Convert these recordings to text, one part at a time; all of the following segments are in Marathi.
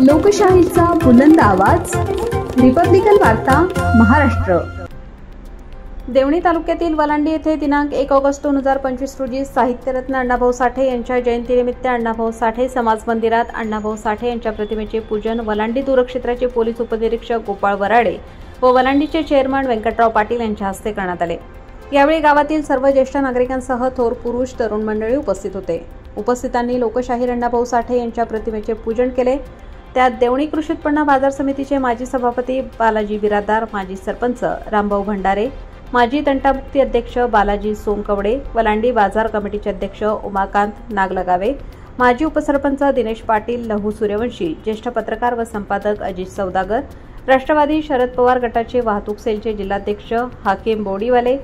लोकशाहीचा बुलंद आवाज, रिपब्लिकन वार्ता महाराष्ट्र। देवणी तालुक्यातील वलांडी येथे दिनांक 1 ऑगस्ट 2025 रोजी साहित्यरत्न अण्णाभाऊ साठे यांच्या जयंतीनिमित्त अण्णाभाऊ साठे समाज मंदिरात अण्णाभाऊ साठे यांच्या प्रतिमेचे पूजन वलांडी दूरक्षेत्राचे पोलीस उपनिरीक्षक गोपाळ वराडे व वलांडीचे चेअरमन व्यंकटराव पाटील यांच्या हस्ते करण्यात आले। यावेळी गावातील सर्व ज्येष्ठ नागरिकांसह थोर पुरुष तरुण मंडळी उपस्थित होते। उपस्थितांनी लोकशाहीर अण्णाभाऊ साठे यांच्या प्रतिमेचे पूजन केले। त्यात देवणी कृषी उत्पन्न बाजार समितीचे माजी सभापती बालाजी बिरादार, माजी सरपंच रामभाऊ भंडारे, माजी तंटामुक्ती अध्यक्ष बालाजी सोनकवडे, वलांडी बाजार कमिटीचे अध्यक्ष उमाकांत नागलगावे, माजी उपसरपंच दिनेश पाटील, लहू सूर्यवंशी, ज्येष्ठ पत्रकार व संपादक अजित सौदागर, राष्ट्रवादी शरद पवार गटाचे वाहतूक सेलचे जिल्हाध्यक्ष हाकीम बोडीवाले,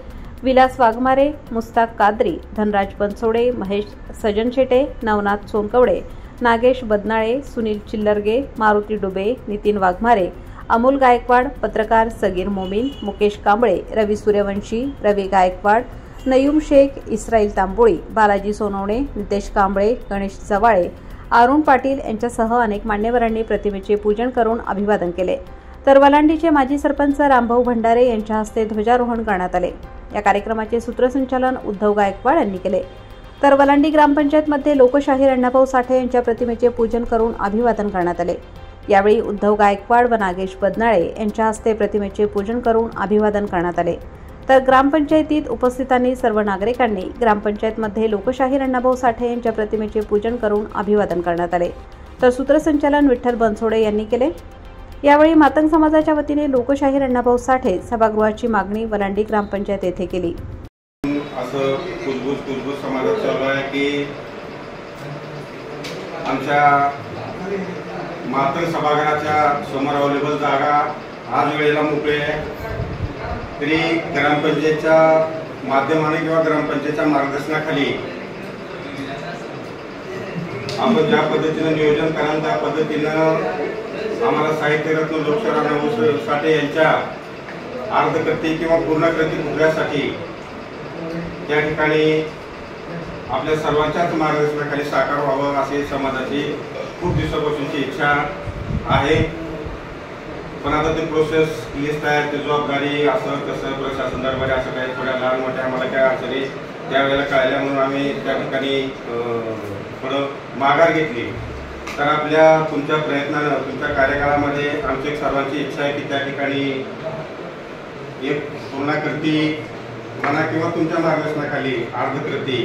विलास वाघमारे, मुस्ताक कादरी, धनराज बनसोडे, महेश सजन शेटे, नवनाथ सोनकवडे, नागेश बदनाळे, सुनील चिल्लरगे, मारुती डुबे, नितीन वाघमारे, अमोल गायकवाड, पत्रकार सगीर मोमीन, मुकेश कांबळे, रवी सूर्यवंशी, रवी गायकवाड, नयूम शेख, इस्राईल तांबोळी, बालाजी सोनवणे, नितेश कांबळे, गणेश चव्हाळे, अरुण पाटील यांच्यासह अनेक मान्यवरांनी प्रतिमेचे पूजन करून अभिवादन केले। तर वलांडीचे माजी सरपंच रामभाऊ भंडारे यांच्या हस्ते ध्वजारोहण करण्यात आले। या कार्यक्रमाचे सूत्रसंचालन उद्धव गायकवाड यांनी केले। तर वलांडी ग्रामपंचायतमध्ये लोकशाहीर अण्णाभाऊ साठे यांच्या प्रतिमेचे पूजन करून अभिवादन करण्यात आले। यावेळी उद्धव गायकवाड व नागेश बदनाळे यांच्या हस्ते प्रतिमेचे पूजन करून अभिवादन करण्यात आले। तर ग्रामपंचायतीत उपस्थितांनी सर्व नागरिकांनी ग्रामपंचायतमध्ये लोकशाहीर अण्णाभाऊ साठे यांच्या प्रतिमेचे पूजन करून अभिवादन करण्यात आले। तर सूत्रसंचालन विठ्ठल बनसोडे यांनी केले। यावेळी मातंग समाजाच्या वतीने लोकशाहीर अण्णाभाऊ साठे सभागृहाची मागणी वलांडी ग्रामपंचायत येथे केली। असं कुलभूत समाजात चालू आहे की आमच्या मातंग सभागृहाच्या समोर अवेलेबल जागा आज वेळेला मोकळी आहे, तरी ग्रामपंचायतच्या माध्यमाने किंवा ग्रामपंचायतच्या मार्गदर्शनाखाली आपण ज्या पद्धतीनं नियोजन कराल त्या पद्धतीनं आम्हाला साहित्यरत्न लोकशाहीर अण्णाभाऊ साठे यांच्या अर्धकृती किंवा पूर्णकृती पुतळ्यासाठी त्या ठिकाणी आपल्या सर्वांच्याच मार्गदर्शनाखाली साकार व्हावं अशी समाजाची खूप दिवसापासूनची इच्छा आहे। पण आता ते प्रोसेस लिस्ट आहे, ते जबाबदारी असं कसं प्रशासन दरबारी असं काही थोड्या लहान मोठ्या आम्हाला काय अडचणी त्यावेळेला कळल्या म्हणून आम्ही त्या ठिकाणी थोडं माघार घेतली। तर आपल्या तुमच्या प्रयत्नानं तुमच्या कार्यकाळामध्ये आमची एक सर्वांची इच्छा आहे की त्या ठिकाणी एक पूर्णाकृती म्हणा किंवा तुमच्या मार्गदर्शनाखाली अर्धकृती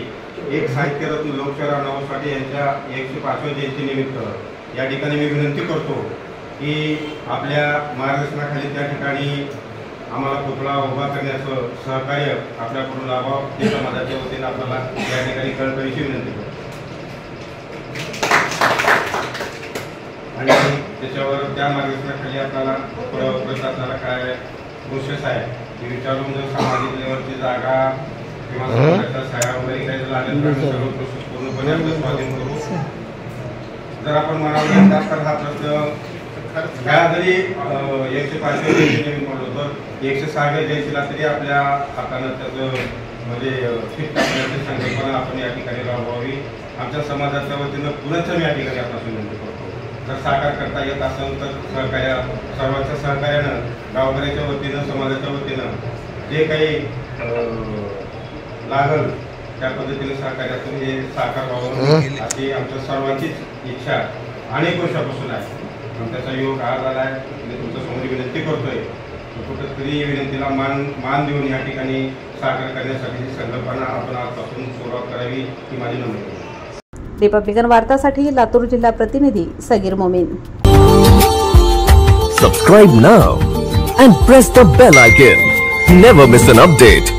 एक साहित्यरत्न लोकशाहीर अण्णाभाऊ साठे यांच्या 105व्या जयंतीनिमित्त या ठिकाणी मी विनंती करतो की आपल्या मार्गदर्शनाखाली त्या ठिकाणी आम्हाला पुतळा उभा करण्याचं सहकार्य आपल्याकडून लाभावं हे समाजाच्या वतीने आपल्याला या ठिकाणी कळकळीची विनंती करतो। आणि त्याच्यावर त्या मार्गदर्शनाखाली आपल्याला प्रशासनाला काय प्रोसेस आहे ते विचारून जर सामाजिक लेवलची जागा किंवा समाजाच्या सह्या वगैरे काही लागेल तर सर्व प्रोसेस पूर्णपणे आपलं स्वाधीन करू। जर आपण म्हणाल तर हा प्रश्न काय जरी 105व्या जयंती म्हणलो तर 106व्या जयंतीला तरी आपल्या हातानं त्याचं म्हणजे फिट करण्याची संकल्पना आपण या ठिकाणी राबवावी। आमच्या समाजाच्या वतीनं पुनश्च मी या ठिकाणी आपण विनंती करतो, जर साकार करता येत असेल तर सर्वांच्या सहकार्यानं गावकऱ्याच्या वतीनं समाजाच्या वतीनं जे काही लागल त्या पद्धतीने सहकार्यातून हे साकार व्हावं अशी आमच्या सर्वांचीच इच्छा अनेक वर्षापासून आहे। त्याचा योग आज आला आहे, मी तुमच्या समोर विनंती करतोय कुठेतरी विनंतीला मान देऊन या ठिकाणी साकार करण्यासाठी संकल्पना आपण आजपासून सुरुवात करावी ही माझी नम्र आहे। रिपब्लिकन वार्तासाठी लातूर जिल्हा प्रतिनिधी Sagir Momin. Subscribe now and press the bell icon. Never miss an update.